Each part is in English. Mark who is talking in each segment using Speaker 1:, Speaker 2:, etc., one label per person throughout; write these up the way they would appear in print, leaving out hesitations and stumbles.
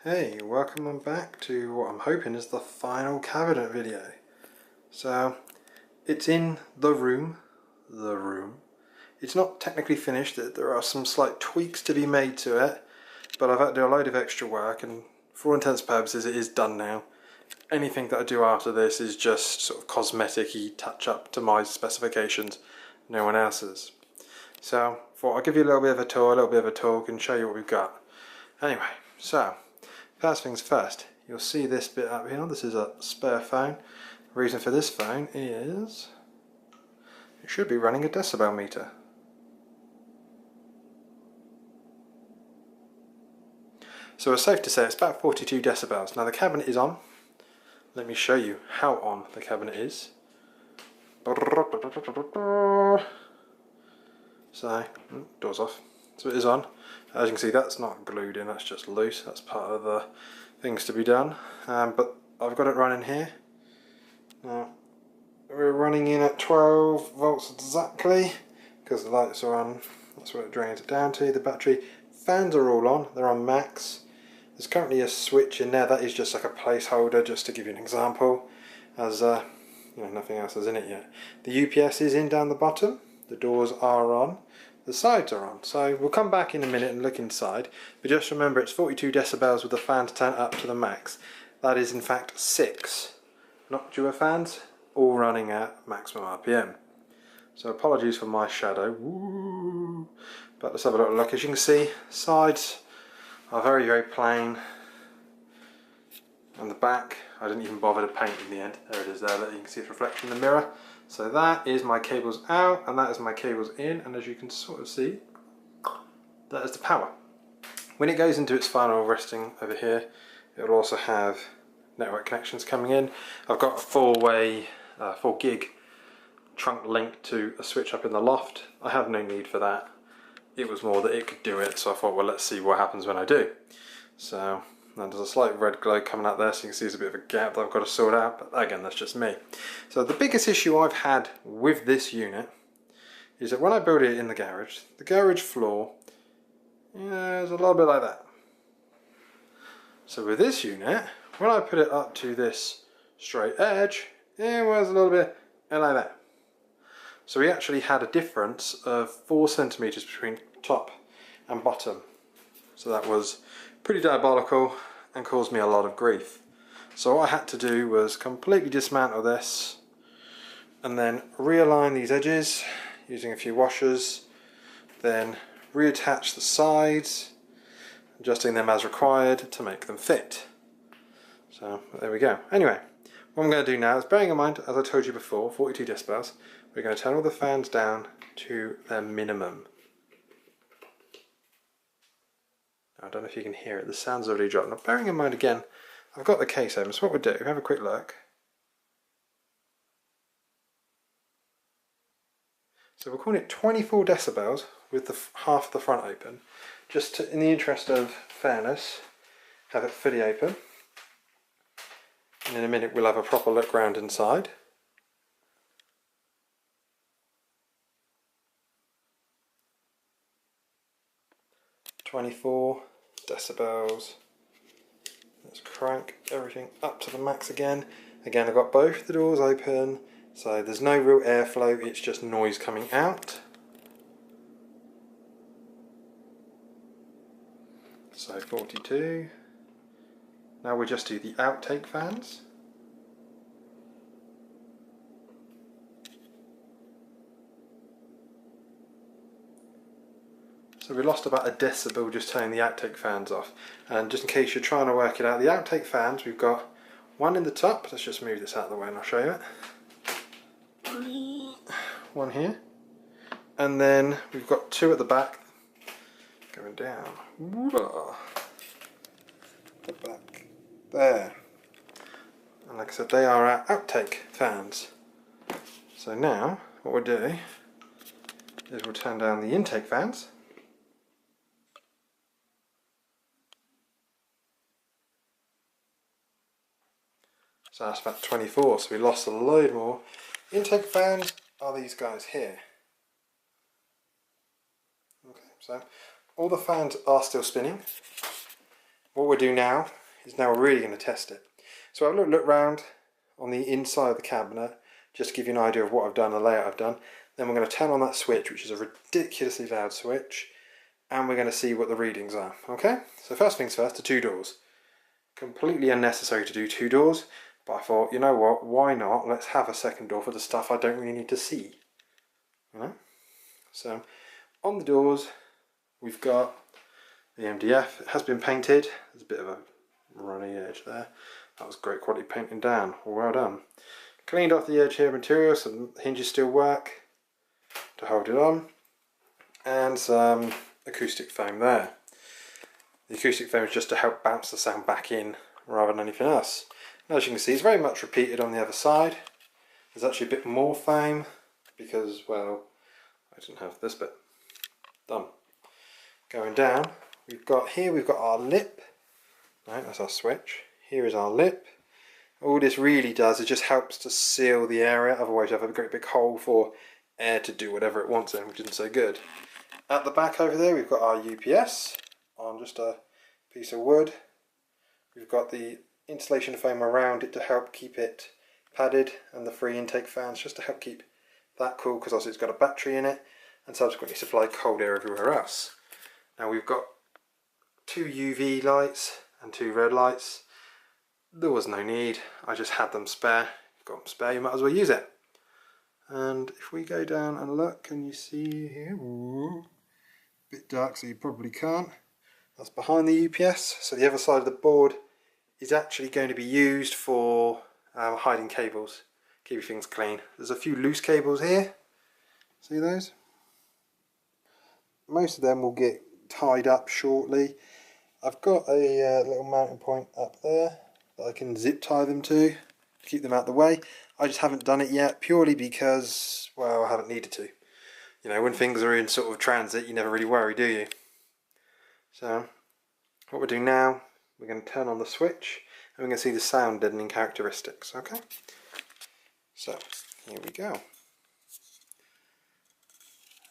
Speaker 1: Hey, welcome on back to what I'm hoping is the final cabinet video. So, it's in the room. It's not technically finished, there are some slight tweaks to be made to it, but I've had to do a load of extra work and for all intents and purposes it is done now. Anything that I do after this is just sort of cosmetic-y touch up to my specifications, no one else's. So, I'll give you a little bit of a tour, a little bit of a talk and show you what we've got. Anyway, so first things first, you'll see this bit up here. This is a spare phone. The reason for this phone is it should be running a decibel meter. So it's safe to say it's about 42 decibels. Now the cabinet is on. Let me show you how on the cabinet is. So, door's off. So it is on. As you can see, that's not glued in, that's just loose. That's part of the things to be done. But I've got it running here. Now, we're running in at 12 volts exactly, because the lights are on. That's what it drains it down to. The battery fans are all on, they're on max. There's currently a switch in there, that is just like a placeholder, just to give you an example, as nothing else is in it yet. The UPS is in down the bottom, the doors are on. The sides are on, so we'll come back in a minute and look inside, but just remember it's 42 decibels with the fans turned up to the max. That is in fact 6 not dual fans, all running at maximum RPM. So apologies for my shadow. Woo. But let's have a little look. As you can see, sides are very, very plain, and the back I didn't even bother to paint in the end. There it is there, you can see its reflection in the mirror. So that is my cables out and that is my cables in, and as you can sort of see, that is the power. When it goes into its final resting over here, it will also have network connections coming in. I've got a 4 gig trunk linked to a switch up in the loft. I have no need for that. It was more that it could do it, so I thought, well, let's see what happens when I do. So and there's a slight red glow coming out there, so you can see there's a bit of a gap that I've got to sort out, but again, that's just me. So the biggest issue I've had with this unit is that when I built it in the garage floor is a little bit like that. So with this unit, when I put it up to this straight edge, it was a little bit like that. So we actually had a difference of 4 centimeters between top and bottom. So that was pretty diabolical and caused me a lot of grief. So what I had to do was completely dismantle this and then realign these edges using a few washers, then reattach the sides, adjusting them as required to make them fit. So there we go. Anyway, what I'm going to do now is, bearing in mind, as I told you before, 42 decibels, we're going to turn all the fans down to their minimum. I don't know if you can hear it, the sound's already dropped. Now bearing in mind again, I've got the case open, so what we'll do, have a quick look. So we're calling it 24 decibels with the half of the front open, just to, in the interest of fairness, have it fully open. And in a minute we'll have a proper look round inside. (24 decibels). Let's crank everything up to the max again. Again, I've got both the doors open, so there's no real airflow, it's just noise coming out. So 42. Now we'll just do the outtake fans. So we lost about a decibel just turning the outtake fans off. And just in case you're trying to work it out, the outtake fans, we've got one in the top. Let's just move this out of the way and I'll show you it. One here. And then we've got 2 at the back going down. The back there. And like I said, they are our outtake fans. So now what we'll do is we'll turn down the intake fans. So that's about 24, so we lost a load more. Intake fans are these guys here. Okay, so all the fans are still spinning. what we'll do now is we're really going to test it. So I'll look round on the inside of the cabinet, just to give you an idea of what I've done, the layout I've done. Then we're going to turn on that switch, which is a ridiculously loud switch, and we're going to see what the readings are. Okay? So first things first, the 2 doors. Completely unnecessary to do 2 doors, but I thought, you know what, why not? Let's have a second door for the stuff I don't really need to see. You know? So on the doors, we've got the MDF. It has been painted. There's a bit of a runny edge there. That was great quality painting down. Well done. Cleaned off the edge here material, so the hinges still work to hold it on, and some acoustic foam there. The acoustic foam is just to help bounce the sound back in rather than anything else. And as you can see, it's very much repeated on the other side. There's actually a bit more foam because, well, I didn't have this bit done. Going down, we've got our lip. Right, that's our switch. Here is our lip. All this really does is just helps to seal the area, otherwise you have a great big hole for air to do whatever it wants in, which isn't so good. At the back over there we've got our UPS on just a piece of wood. We've got the insulation foam around it to help keep it padded, and the free intake fans just to help keep that cool, because also it's got a battery in it and subsequently supply cold air everywhere else. Now we've got 2 UV lights and 2 red lights. There was no need, I just had them spare. You've got them spare, you might as well use it. And if we go down and look, can you see here? Ooh, bit dark so you probably can't. That's behind the UPS, so the other side of the board is actually going to be used for hiding cables, keeping things clean. There's a few loose cables here, see those? Most of them will get tied up shortly. I've got a little mounting point up there that I can zip tie them to keep them out of the way. I just haven't done it yet, purely because, well, I haven't needed to. You know, when things are in sort of transit, you never really worry, do you? So, what we're doing now, we're going to turn on the switch, and we're going to see the sound deadening characteristics, okay? So, here we go.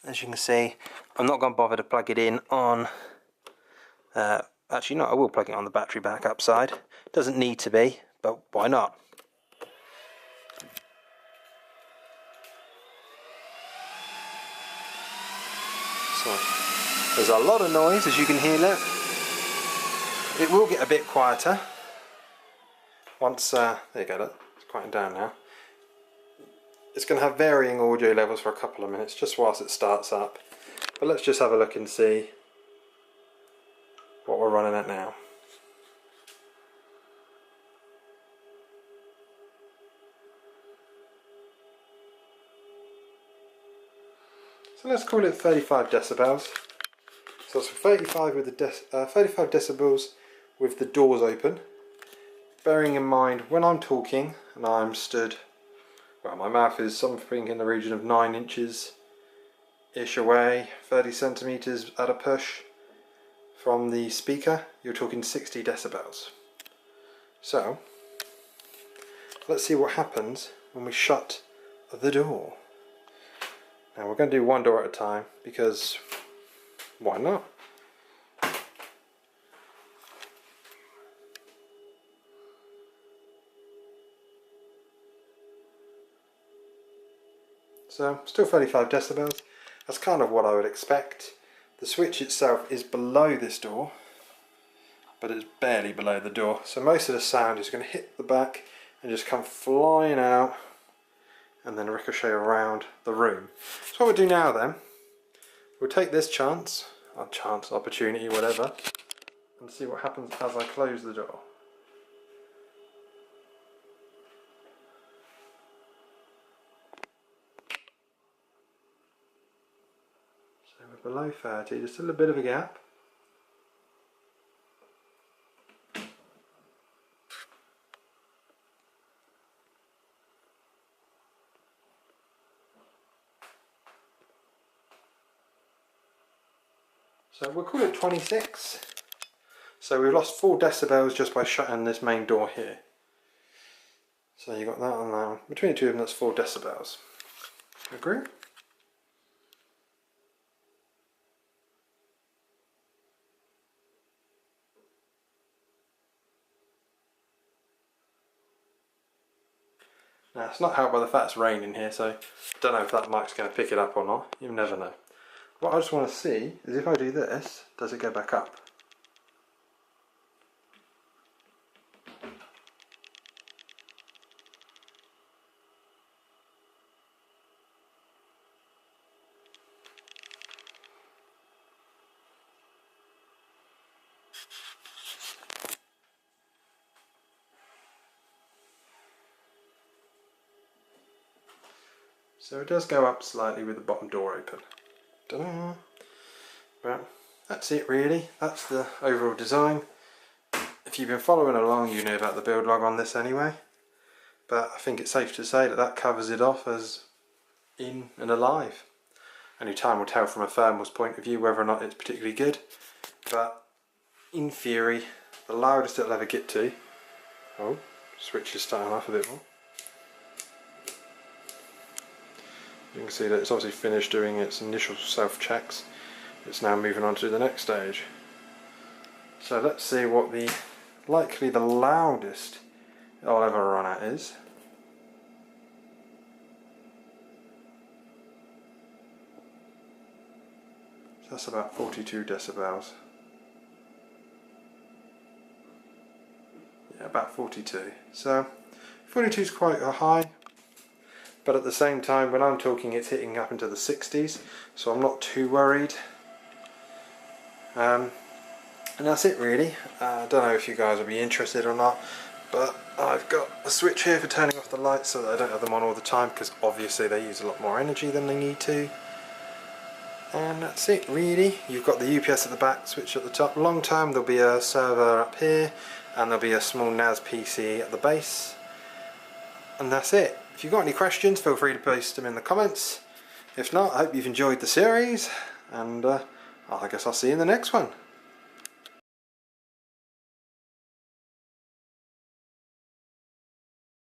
Speaker 1: As you can see, I'm not going to bother to plug it in on... actually, no, I will plug it on the battery backup side. Doesn't need to be, but why not? So, there's a lot of noise, as you can hear there. It will get a bit quieter once, there you go, look, it's quieting down now. It's going to have varying audio levels for a couple of minutes, just whilst it starts up. But let's just have a look and see what we're running at now. So let's call it 35 decibels. So it's 35 with the 35 decibels with the doors open. Bearing in mind when I'm talking and I'm stood, well, my mouth is something in the region of 9 inches ish away, 30 centimeters at a push from the speaker, you're talking 60 decibels. So let's see what happens when we shut the door. Now we're going to do one door at a time because why not? So still 35 decibels. That's kind of what I would expect. The switch itself is below this door, but it's barely below the door. So most of the sound is going to hit the back and just come flying out and then ricochet around the room. So what we'll do now then, we'll take this opportunity, whatever, and see what happens as I close the door. So we're below 30, there's still a bit of a gap. So we'll call it 26. So we've lost 4 decibels just by shutting this main door here. So you got that and that. Between the two of them, that's 4 decibels. Agree? Now it's not helped by the fact it's raining here, so I don't know if that mic's going to pick it up or not. You never know. What I just want to see is if I do this, does it go back up? So it does go up slightly with the bottom door open. Ta-da! Well, that's it really. That's the overall design. If you've been following along, you know about the build log on this anyway. But I think it's safe to say that that covers it off as in and alive. Only time will tell from a thermal's point of view whether or not it's particularly good. But in theory, the loudest it'll ever get to. Oh, switch is starting off a bit more. You can see that it's obviously finished doing its initial self-checks. It's now moving on to the next stage. So let's see what likely the loudest I'll ever run at is. So that's about 42 decibels. Yeah, about 42. So 42 is quite a high. But at the same time, when I'm talking, it's hitting up into the 60s, so I'm not too worried. And that's it really. I don't know if you guys will be interested or not, but I've got a switch here for turning off the lights so that I don't have them on all the time, because obviously they use a lot more energy than they need to. And that's it really. You've got the UPS at the back, switch at the top. Long term there'll be a server up here, and there'll be a small NAS PC at the base. And that's it. If you've got any questions, feel free to post them in the comments. If not, I hope you've enjoyed the series, and I guess I'll see you in the next one.